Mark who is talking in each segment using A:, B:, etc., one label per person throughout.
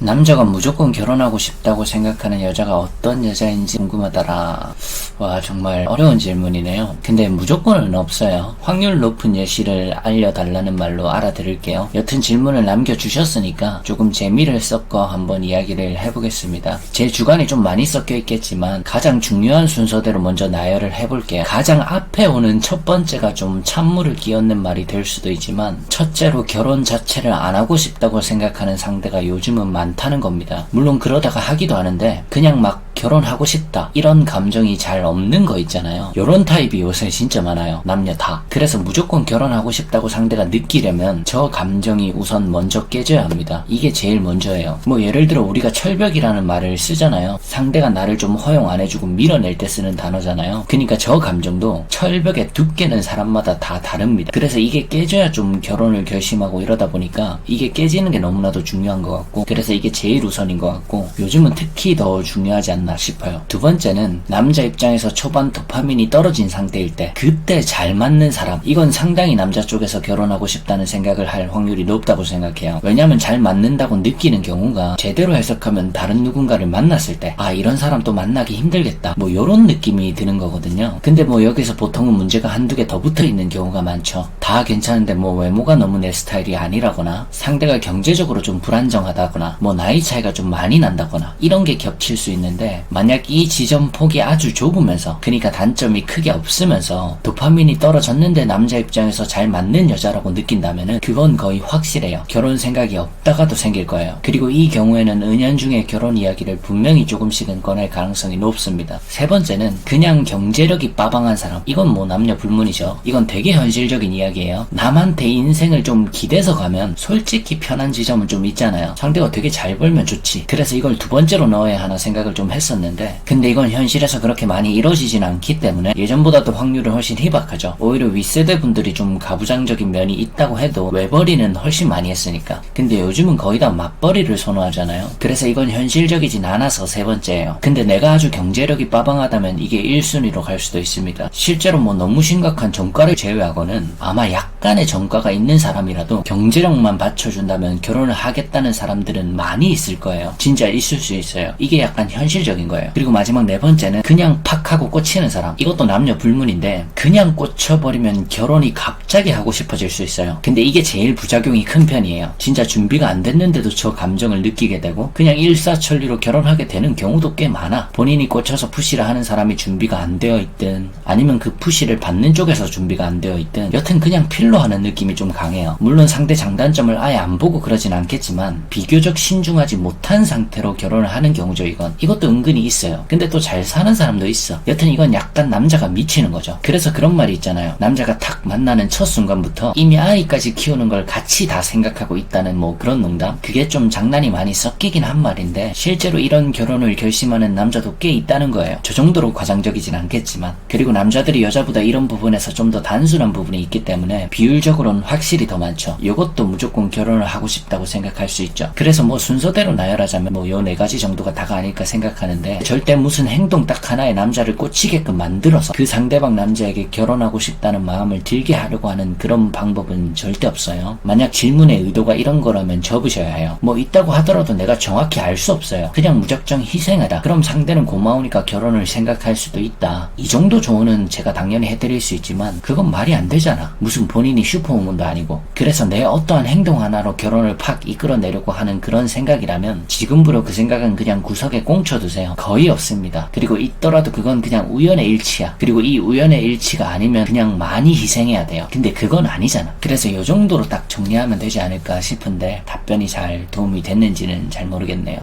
A: 남자가 무조건 결혼하고 싶다고 생각하는 여자가 어떤 여자인지 궁금하더라. 와, 정말 어려운 질문이네요. 근데 무조건은 없어요. 확률 높은 예시를 알려달라는 말로 알아들을게요. 여튼 질문을 남겨주셨으니까 조금 재미를 섞어 한번 이야기를 해보겠습니다. 제 주관이 좀 많이 섞여 있겠지만 가장 중요한 순서대로 먼저 나열을 해볼게요. 가장 앞에 오는 첫 번째가 좀 찬물을 끼얹는 말이 될 수도 있지만, 첫째로 결혼 자체를 안 하고 싶다고 생각하는 상대가 요즘은 많다는 겁니다. 물론 그러다가 하기도 하는데 그냥 막 결혼하고 싶다 이런 감정이 잘 없는 거 있잖아요. 요런 타입이 요새 진짜 많아요. 남녀 다. 그래서 무조건 결혼하고 싶다고 상대가 느끼려면 저 감정이 우선 먼저 깨져야 합니다. 이게 제일 먼저예요. 뭐 예를 들어 우리가 철벽이라는 말을 쓰잖아요. 상대가 나를 좀 허용 안 해주고 밀어낼 때 쓰는 단어잖아요. 그러니까 저 감정도 철벽의 두께는 사람마다 다 다릅니다. 그래서 이게 깨져야 좀 결혼을 결심하고 이러다 보니까 이게 깨지는 게 너무나도 중요한 것 같고, 그래서 이게 제일 우선인 것 같고 요즘은 특히 더 중요하지 않나 싶어요. 두 번째는 남자 입장에서 초반 도파민이 떨어진 상태일 때 그때 잘 맞는 사람, 이건 상당히 남자 쪽에서 결혼하고 싶다는 생각을 할 확률이 높다고 생각해요. 왜냐면 잘 맞는다고 느끼는 경우가 제대로 해석하면 다른 누군가를 만났을 때 아, 이런 사람 또 만나기 힘들겠다, 뭐 요런 느낌이 드는 거거든요. 근데 뭐 여기서 보통은 문제가 한두 개 더 붙어 있는 경우가 많죠. 다 괜찮은데 뭐 외모가 너무 내 스타일이 아니라거나 상대가 경제적으로 좀 불안정하다거나 뭐 나이 차이가 좀 많이 난다거나 이런 게 겹칠 수 있는데, 만약 이 지점 폭이 아주 좁으면서, 그러니까 단점이 크게 없으면서 도파민이 떨어졌는데 남자 입장에서 잘 맞는 여자라고 느낀다면은 그건 거의 확실해요. 결혼 생각이 없다가도 생길 거예요. 그리고 이 경우에는 은연중에 결혼 이야기를 분명히 조금씩은 꺼낼 가능성이 높습니다. 세 번째는 그냥 경제력이 빠방한 사람. 이건 뭐 남녀 불문이죠. 이건 되게 현실적인 이야기예요. 남한테 인생을 좀 기대서 가면 솔직히 편한 지점은 좀 있잖아요. 상대가 되게 잘 벌면 좋지. 그래서 이걸 두 번째로 넣어야 하나 생각을 좀 했었는데, 근데 이건 현실에서 그렇게 많이 이루어지진 않기 때문에 예전보다도 확률은 훨씬 희박하죠. 오히려 윗세대 분들이 좀 가부장적인 면이 있다고 해도 외벌이는 훨씬 많이 했으니까. 근데 요즘은 거의 다 맞벌이를 선호하잖아요. 그래서 이건 현실적이진 않아서 세 번째예요. 근데 내가 아주 경제력이 빠방하다면 이게 1순위로 갈 수도 있습니다. 실제로 뭐 너무 심각한 전과를 제외하고는 아마 약간의 전과가 있는 사람이라도 경제력만 받쳐준다면 결혼을 하겠다는 사람들은 많이 있을 거예요. 진짜 있을 수 있어요. 이게 약간 현실적인 거예요. 그리고 마지막 네 번째는 그냥 팍 하고 꽂히는 사람. 이것도 남녀 불문인데 그냥 꽂혀버리면 결혼이 갑자기 하고 싶어질 수 있어요. 근데 이게 제일 부작용이 큰 편이에요. 진짜 준비가 안 됐는데도 저 감정을 느끼게 되고 그냥 일사천리로 결혼하게 되는 경우도 꽤 많아. 본인이 꽂혀서 푸시를 하는 사람이 준비가 안 되어 있든 아니면 그 푸시를 받는 쪽에서 준비가 안 되어 있든 여튼 그냥 필로 하는 느낌이 좀 강해요. 물론 상대 장단점을 아예 안 보고 그러진 않겠지만 비교적 신중하지 못한 상태로 결혼을 하는 경우죠. 이것도 은근히 있어요. 근데 또 잘 사는 사람도 있어. 여튼 이건 약간 남자가 미치는 거죠. 그래서 그런 말이 있잖아요. 남자가 탁 만나는 첫 순간부터 이미 아이까지 키우는 걸 같이 다 생각하고 있다는 뭐 그런 농담? 그게 좀 장난이 많이 섞이긴 한 말인데 실제로 이런 결혼을 결심하는 남자도 꽤 있다는 거예요. 저 정도로 과장적이진 않겠지만. 그리고 남자들이 여자보다 이런 부분에서 좀 더 단순한 부분이 있기 때문에 비율적으로는 확실히 더 많죠. 이것도 무조건 결혼을 하고 싶다고 생각할 수 있죠. 그래서 뭐 순서대로 나열하자면 뭐 요 네 가지 정도가 다가 아닐까 생각하는데, 절대 무슨 행동 딱 하나에 남자를 꽂히게끔 만들어서 그 상대방 남자에게 결혼하고 싶다는 마음을 들게 하려고 하는 그런 방법은 절대 없어요. 만약 질문의 의도가 이런 거라면 접으셔야 해요. 뭐 있다고 하더라도 내가 정확히 알 수 없어요. 그냥 무작정 희생하다. 그럼 상대는 고마우니까 결혼을 생각할 수도 있다. 이 정도 조언은 제가 당연히 해드릴 수 있지만 그건 말이 안 되잖아. 무슨 본인이 슈퍼우먼도 아니고. 그래서 내 어떠한 행동 하나로 결혼을 팍 이끌어내려고 하는 그런 생각이라면 지금부로 그 생각은 그냥 구석에 꽁쳐두세요. 거의 없습니다. 그리고 있더라도 그건 그냥 우연의 일치야. 그리고 이 우연의 일치가 아니면 그냥 많이 희생해야 돼요. 근데 그건 아니잖아. 그래서 이 정도로 딱 정리하면 되지 않을까 싶은데 답변이 잘 도움이 됐는지는 잘 모르겠네요.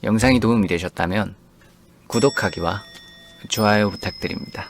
A: 영상이 도움이 되셨다면 구독하기와 좋아요 부탁드립니다.